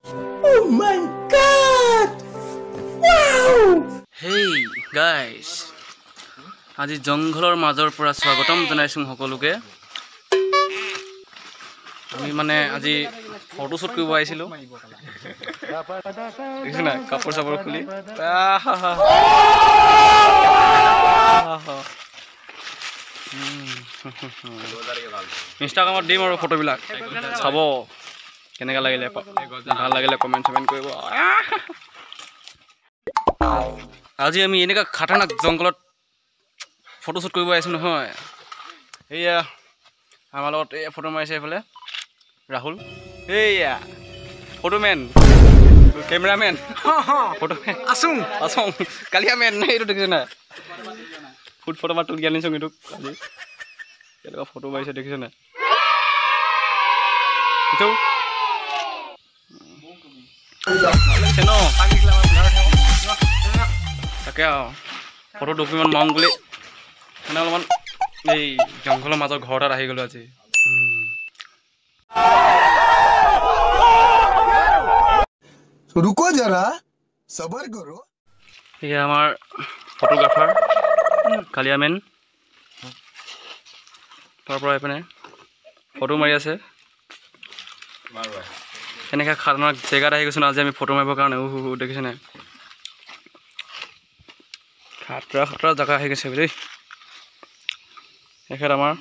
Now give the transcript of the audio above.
Oh my god! Wow! Hey guys, আজি জংঘলৰ মাজৰ পৰা স্বাগতম জনাইছো সকলোকে। আমি মানে আজি ফটো শ্বুট কৰিব আহিছিলো। দেখিছ না কাপোৰ চাপোৰ খুলি ইনষ্টাগ্ৰামত দিম আৰু ফটোবিলাক চাব কেনেকা লাগিলে ভাল লাগিলে কমেণ্ট কৰিব। আজি আমি এনেকা খাটাৰনাক জংঘলত ফটো শ্বুট কৰিব আহিছো নহয়। এয়া আমাৰ লগত এই ফটো মাৰিছে এইফালে ৰাহুল, এয়া ফটোমেন কেমেৰামেন ফটোমেন আছোং কালিয়ামেন এইটো দেখিছে নাই ফুট ফটো মাৰ তুলি আনিছো এইটোক আজি কেনেকুৱা ফটো মাৰিছে দেখিছে নাই তাকে ফটো ডকুমেণ্ট মাৰোঁ বুলি মানে অলপমান এই জংঘলৰ মাজৰ ঘৰ এটাত আহি গ'লো আজি। रुको जरा सबर करो। এয়া আমাৰ ফটোগ্ৰাফাৰ কালিয়ামেন তাৰ পৰা এইপিনে ফটো মাৰি আছে। এনেকৈ খাটাৰনাক জেগাত আহি গৈছো ন আজি আমি ফটো মাৰিবৰ কাৰণে। দেখিছে নাই খাতৰা জেগা আহি গৈছে দেই। এখেত আমাৰ